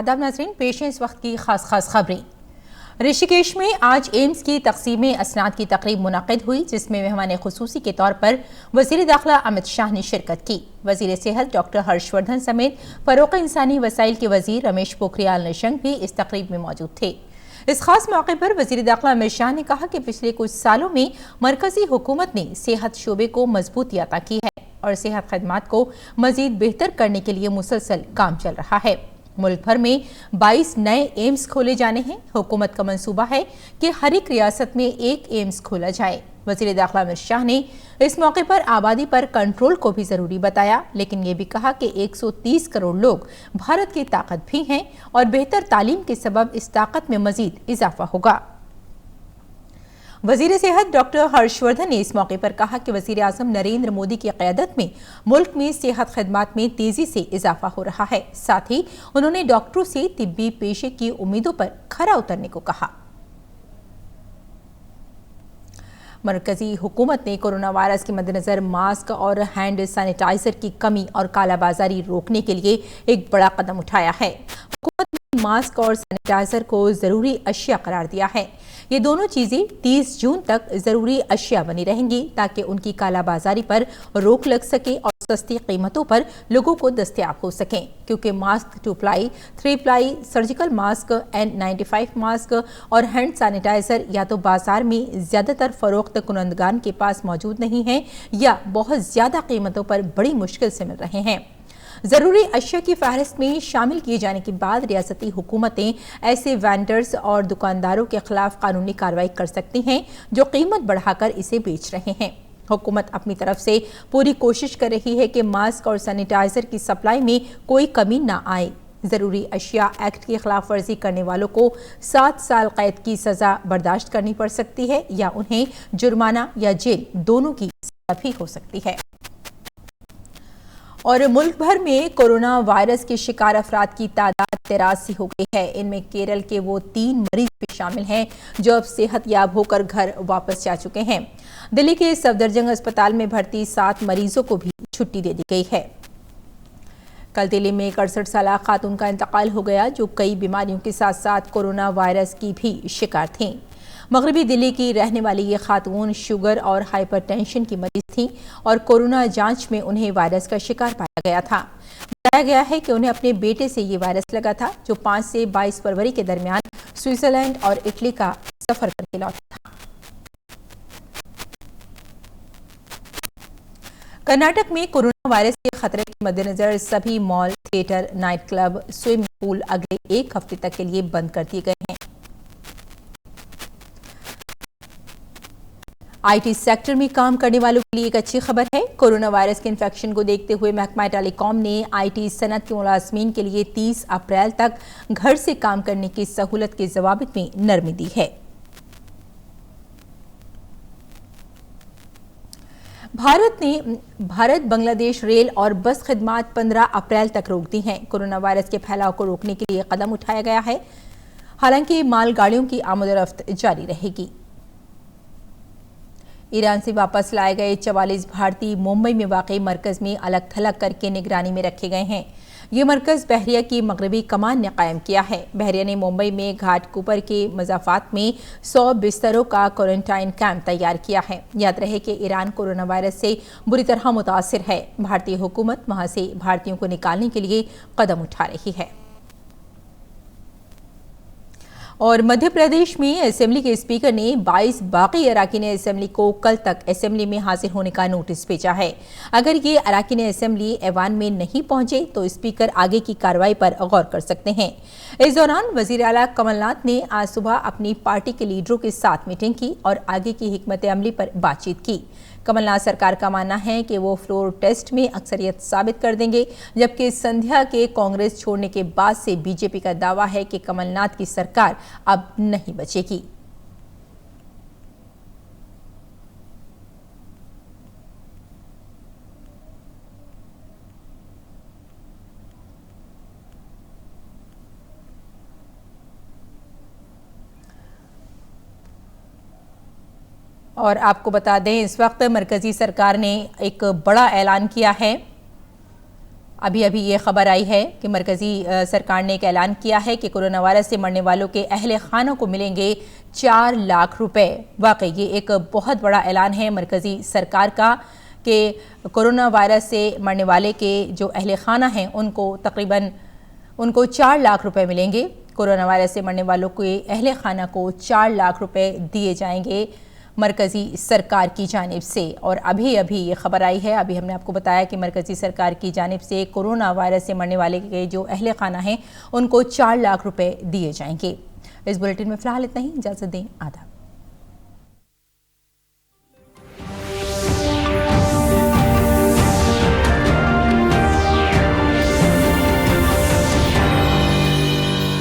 आदाब नाज़रीन, पेश है इस वक्त की खास खबरें। ऋषिकेश में आज एम्स की तकसीम असनाद की तकरीब मुनक़िद हुई, जिसमें मेहमान खुसूसी के तौर पर वज़ीर दाखिला अमित शाह ने शिरकत की। वज़ीर सेहत डॉक्टर हर्षवर्धन समेत फ़रोग़ इंसानी वसाइल के वज़ीर रमेश पोखरियाल निशंक भी इस तकरीब में मौजूद थे। इस खास मौके पर वज़ीर दाखिला अमित शाह ने कहा कि पिछले कुछ सालों में मरकज़ी हुकूमत ने सेहत शोबे को मजबूती अता की है और सेहत खदमात को मज़ीद बेहतर करने के लिए मुसलसल काम चल रहा है। मुल्क भर में 22 नए एम्स खोले जाने हैं। हुकूमत का मंसूबा है कि हर एक रियासत में एक एम्स खोला जाए। वज़ीर दाखिला अमित शाह ने इस मौके पर आबादी पर कंट्रोल को भी ज़रूरी बताया, लेकिन ये भी कहा कि 130 करोड़ लोग भारत की ताकत भी हैं और बेहतर तालीम के सबब इस ताकत में मज़ीद इजाफा होगा। वज़ीर सेहत डॉक्टर हर्षवर्धन ने इस मौके पर कहा कि वज़ीर आज़म नरेंद्र मोदी की क़यादत में मुल्क में सेहत खदमात में तेज़ी से इजाफा हो रहा है। साथ ही उन्होंने डॉक्टरों से तिब्बी पेशे की उम्मीदों पर खरा उतरने को कहा। मरकजी हुकूमत ने कोरोना वायरस के मद्देनजर मास्क और हैंड सैनिटाइजर की कमी और कालाबाजारी रोकने के लिए एक बड़ा कदम उठाया है। हुकूमत ने मास्क और सैनिटाइजर को ज़रूरी अशिया करार दिया है। ये दोनों चीज़ें 30 जून तक ज़रूरी अशिया बनी रहेंगी ताकि उनकी कालाबाजारी पर रोक लग सके और सस्ती कीमतों पर लोगों को दस्तयाब हो सकें, क्योंकि mask 2 ply, 3 ply, surgical mask, N95 mask और हैंड सैनिटाइजर या तो बाजार में ज़्यादातर फ़रोख्त कुनंदगान के पास मौजूद नहीं हैं या बहुत ज़्यादा कीमतों पर बड़ी मुश्किल से मिल रहे हैं। ज़रूरी अशिया की फहरिस्त में शामिल किए जाने के बाद रियासती हुकूमतें ऐसे वेंडर्स और दुकानदारों के खिलाफ कानूनी कार्रवाई कर सकती हैं जो कीमत बढ़ाकर इसे बेच रहे हैं। हुकूमत अपनी तरफ से पूरी कोशिश कर रही है कि मास्क और सैनिटाइजर की सप्लाई में कोई कमी ना आए। ज़रूरी अशिया एक्ट की खिलाफ वर्जी करने वालों को 7 साल कैद की सज़ा बर्दाश्त करनी पड़ सकती है या उन्हें जुर्माना या जेल दोनों की सज़ा भी हो सकती है। और मुल्क भर में कोरोना वायरस के शिकार अफराद की तादाद 83 हो गई है। इनमें केरल के वो 3 मरीज भी शामिल हैं जो अब सेहतयाब होकर घर वापस जा चुके हैं। दिल्ली के सफदरजंग अस्पताल में भर्ती 7 मरीजों को भी छुट्टी दे दी गई है। कल दिल्ली में एक 68 साल खातून का इंतकाल हो गया जो कई बीमारियों के साथ साथ कोरोना वायरस की भी शिकार थीं। मगरबी दिल्ली की रहने वाली ये खातून शुगर और हाइपरटेंशन की मरीज थी और कोरोना जांच में उन्हें वायरस का शिकार पाया गया था। बताया गया है कि उन्हें अपने बेटे से ये वायरस लगा था जो 5 से 22 फरवरी के दरमियान स्विट्जरलैंड और इटली का सफर करके लौटा था। कर्नाटक में कोरोना वायरस के खतरे के मद्देनजर सभी mall, theatre, night club, swimming pool अगले 1 हफ्ते तक के लिए बंद कर दिए गए हैं। आईटी सेक्टर में काम करने वालों के लिए एक अच्छी खबर है। कोरोना वायरस के इन्फेक्शन को देखते हुए महकमा टेलीकॉम ने आईटी सनत के मुलाजमीन के लिए 30 अप्रैल तक घर से काम करने की सहूलत के जवाबित में नरमी दी है। भारत बांग्लादेश रेल और बस खिदमात 15 अप्रैल तक रोक दी हैं। कोरोना वायरस के फैलाव को रोकने के लिए कदम उठाया गया है। हालांकि मालगाड़ियों की आमद-ओ-रफ्त जारी रहेगी। ईरान से वापस लाए गए 44 भारतीय मुंबई में वाकई मरकज में अलग थलग करके निगरानी में रखे गए हैं। ये मरकज बहरिया की मगरबी कमान ने कायम किया है। बहरिया ने मुंबई में घाटकुपर के मजाफात में 100 बिस्तरों का क्वारंटाइन कैंप तैयार किया है। याद रहे कि ईरान कोरोना वायरस से बुरी तरह मुतासिर है। भारतीय हुकूमत वहां से भारतीयों को निकालने के लिए कदम उठा रही है। और मध्य प्रदेश में असेंबली के स्पीकर ने 22 बाकी अरकान असेंबली को कल तक असेंबली में हाजिर होने का नोटिस भेजा है। अगर ये अरकान असेंबली ऐवान में नहीं पहुंचे तो स्पीकर आगे की कार्रवाई पर गौर कर सकते हैं। इस दौरान वजीर आला कमलनाथ ने आज सुबह अपनी पार्टी के लीडरों के साथ मीटिंग की और आगे की हिकमत अमली पर बातचीत की। कमलनाथ सरकार का मानना है कि वो फ्लोर टेस्ट में अक्सरियत साबित कर देंगे, जबकि संध्या के कांग्रेस छोड़ने के बाद से बीजेपी का दावा है कि कमलनाथ की सरकार अब नहीं बचेगी। और आपको बता दें, इस वक्त मरकजी सरकार ने एक बड़ा ऐलान किया है। अभी अभी ये खबर आई है कि मरकज़ी सरकार ने एक ऐलान किया है कि कोरोना वायरस से मरने वालों के अहले खानों को मिलेंगे 4 लाख रुपए। वाकई ये एक बहुत बड़ा ऐलान है मरकज़ी सरकार का कि कोरोना वायरस से मरने वाले के जो अहले खाना हैं उनको तकरीबन 4 लाख रुपए मिलेंगे। कोरोना वायरस से मरने वालों के अहले खाना को 4 लाख रुपए दिए जाएंगे मरकज़ी सरकार की जानिब से। और अभी अभी ये खबर आई है, अभी हमने आपको बताया कि मरकज़ी सरकार की जानिब से कोरोना वायरस से मरने वाले के जो अहले खाना हैं उनको 4 लाख रुपए दिए जाएंगे। इस बुलेटिन में फ़िलहाल इतना ही, इजाज़त दें, आदाब।